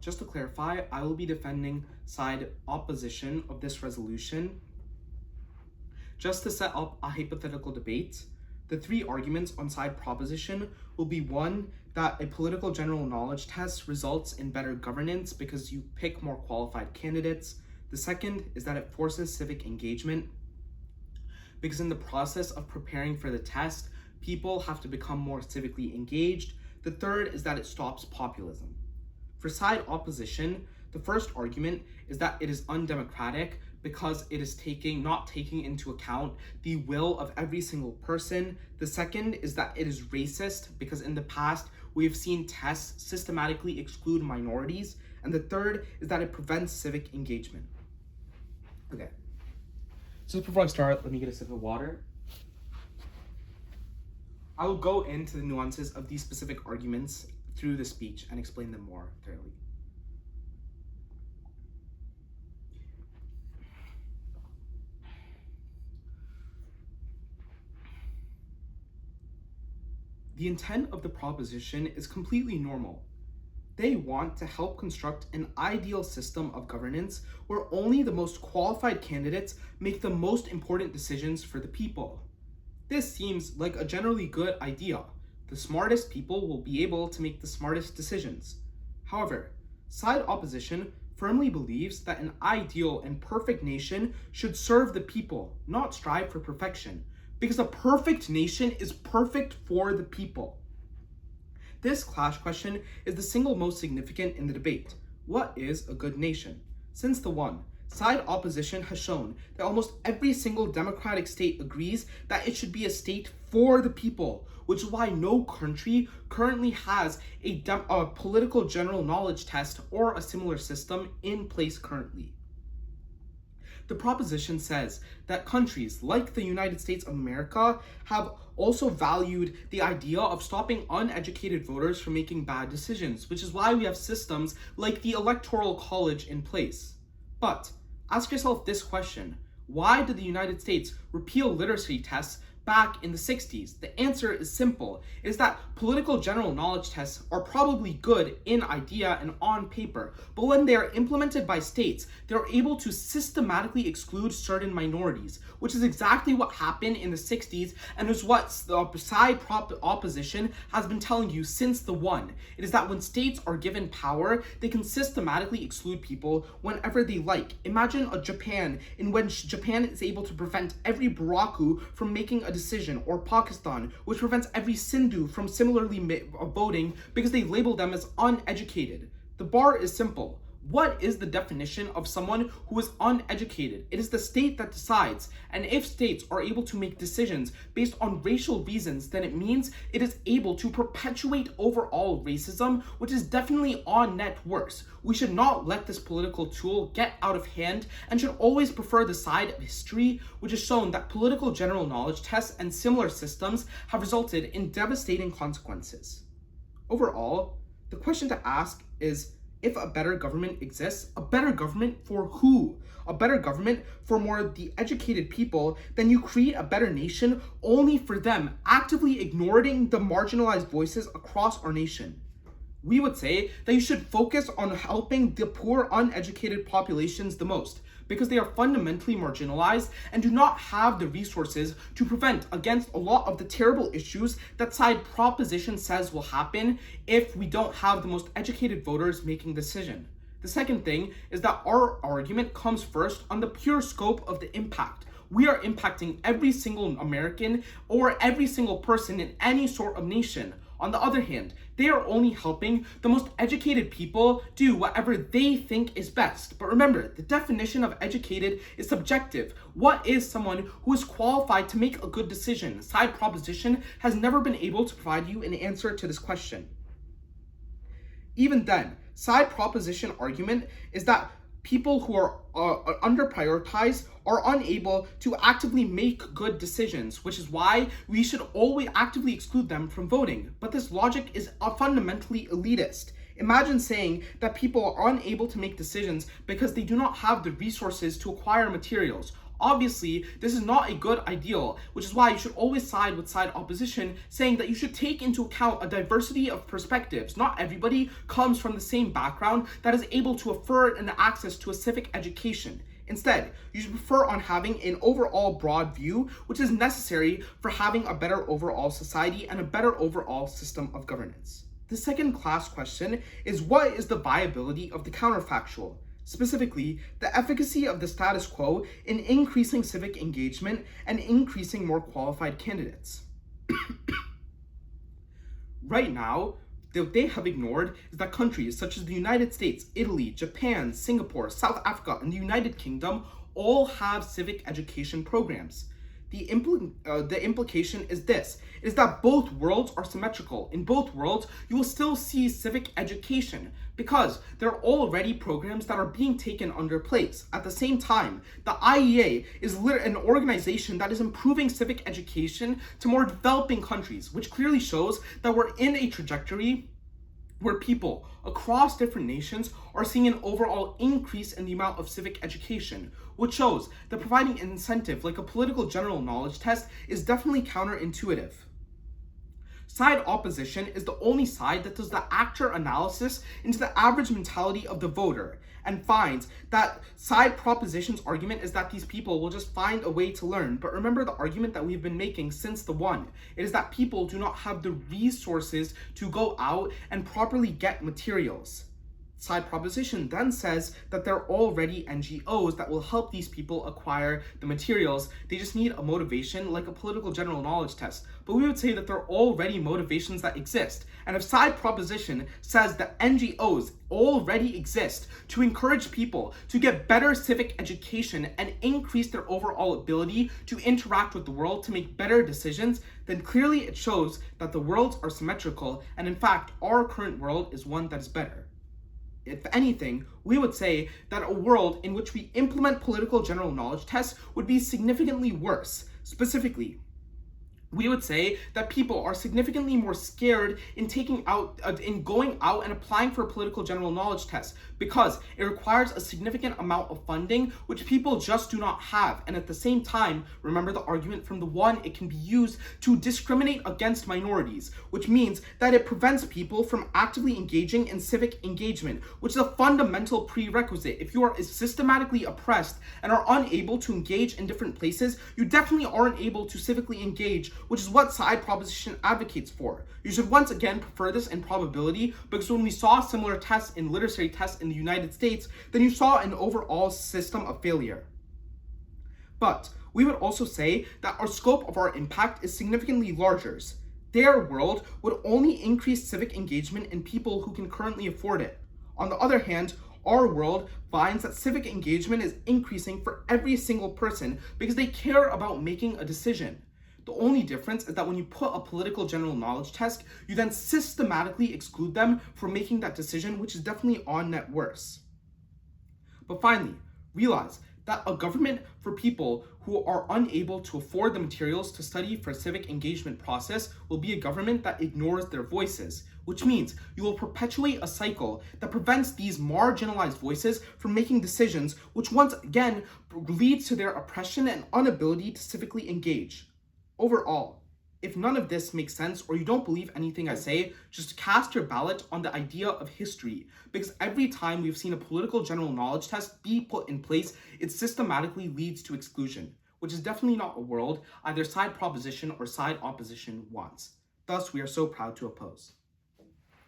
Just to clarify, I will be defending side opposition of this resolution. Just to set up a hypothetical debate, the three arguments on side proposition will be: one, that a political general knowledge test results in better governance because you pick more qualified candidates. The second is that it forces civic engagement because in the process of preparing for the test, people have to become more civically engaged. The third is that it stops populism. For side opposition, the first argument is that it is undemocratic because it is not taking into account the will of every single person. The second is that it is racist because in the past we have seen tests systematically exclude minorities. And the third is that it prevents civic engagement. Okay. So before I start, let me get a sip of water. I will go into the nuances of these specific arguments through the speech and explain them more thoroughly. The intent of the proposition is completely normal. They want to help construct an ideal system of governance where only the most qualified candidates make the most important decisions for the people. This seems like a generally good idea. The smartest people will be able to make the smartest decisions. However, side opposition firmly believes that an ideal and perfect nation should serve the people, not strive for perfection, because a perfect nation is perfect for the people. This clash question is the single most significant in the debate. What is a good nation? Since the one, side opposition has shown that almost every single democratic state agrees that it should be a state for the people, which is why no country currently has a political general knowledge test or a similar system in place currently. The proposition says that countries like the United States of America have also valued the idea of stopping uneducated voters from making bad decisions, which is why we have systems like the Electoral College in place. But ask yourself this question: why did the United States repeal literacy tests back in the 60s? The answer is simple. It is that political general knowledge tests are probably good in idea and on paper, but when they are implemented by states, they're able to systematically exclude certain minorities, which is exactly what happened in the 60s and is what the side opposition has been telling you since the one. It is that when states are given power, they can systematically exclude people whenever they like. Imagine a Japan in which Japan is able to prevent every Buraku from making a decision, or Pakistan, which prevents every Sindhu from similarly voting because they label them as uneducated. The bar is simple. What is the definition of someone who is uneducated? It is the state that decides. And if states are able to make decisions based on racial reasons, then it means it is able to perpetuate overall racism, which is definitely on net worse. We should not let this political tool get out of hand and should always prefer the side of history, which has shown that political general knowledge tests and similar systems have resulted in devastating consequences. Overall, the question to ask is, if a better government exists, a better government for who? A better government for more of the educated people, then you create a better nation only for them, actively ignoring the marginalized voices across our nation. We would say that you should focus on helping the poor, uneducated populations the most, because they are fundamentally marginalized and do not have the resources to prevent against a lot of the terrible issues that side proposition says will happen if we don't have the most educated voters making decision. The second thing is that our argument comes first on the pure scope of the impact. We are impacting every single American or every single person in any sort of nation. On the other hand, they are only helping the most educated people do whatever they think is best. But remember, the definition of educated is subjective. What is someone who is qualified to make a good decision? Side proposition has never been able to provide you an answer to this question. Even then, side proposition argument is that people who are under prioritized are unable to actively make good decisions, which is why we should always actively exclude them from voting. But this logic is fundamentally elitist. Imagine saying that people are unable to make decisions because they do not have the resources to acquire materials. Obviously, this is not a good ideal, which is why you should always side with side opposition, saying that you should take into account a diversity of perspectives. Not everybody comes from the same background that is able to afford an access to a civic education. Instead, you should prefer on having an overall broad view, which is necessary for having a better overall society and a better overall system of governance. The second class question is, what is the viability of the counterfactual? Specifically, the efficacy of the status quo in increasing civic engagement and increasing more qualified candidates. Right now, what they have ignored is that countries such as the United States, Italy, Japan, Singapore, South Africa, and the United Kingdom all have civic education programs. The implication is this, is that both worlds are symmetrical. In both worlds, you will still see civic education because there are already programs that are being taken under place. At the same time, the IEA is an organization that is improving civic education to more developing countries, which clearly shows that we're in a trajectory where people across different nations are seeing an overall increase in the amount of civic education, which shows that providing an incentive like a political general knowledge test is definitely counterintuitive. Side opposition is the only side that does the actor analysis into the average mentality of the voter and finds that side proposition's argument is that these people will just find a way to learn. But remember the argument that we've been making since the one. It is that people do not have the resources to go out and properly get materials. Side proposition then says that there are already NGOs that will help these people acquire the materials. They just need a motivation like a political general knowledge test. But we would say that there are already motivations that exist. And if side proposition says that NGOs already exist to encourage people to get better civic education and increase their overall ability to interact with the world to make better decisions, then clearly it shows that the worlds are symmetrical, and in fact, our current world is one that is better. If anything, we would say that a world in which we implement political general knowledge tests would be significantly worse. Specifically, we would say that people are significantly more scared in going out and applying for a political general knowledge test because it requires a significant amount of funding which people just do not have. And at the same time, remember the argument from the one, it can be used to discriminate against minorities, which means that it prevents people from actively engaging in civic engagement, which is a fundamental prerequisite. If you are systematically oppressed and are unable to engage in different places, you definitely aren't able to civically engage, which is what side proposition advocates for. You should once again prefer this in probability, because when we saw similar tests in literacy tests in the United States, then you saw an overall system of failure. But we would also say that our scope of our impact is significantly larger. Their world would only increase civic engagement in people who can currently afford it. On the other hand, our world finds that civic engagement is increasing for every single person because they care about making a decision. The only difference is that when you put a political general knowledge test, you then systematically exclude them from making that decision, which is definitely on net worse. But finally, realize that a government for people who are unable to afford the materials to study for a civic engagement process will be a government that ignores their voices, which means you will perpetuate a cycle that prevents these marginalized voices from making decisions, which once again leads to their oppression and inability to civically engage. Overall, if none of this makes sense or you don't believe anything I say, just cast your ballot on the idea of history, because every time we've seen a political general knowledge test be put in place, it systematically leads to exclusion, which is definitely not a world either side proposition or side opposition wants. Thus, we are so proud to oppose.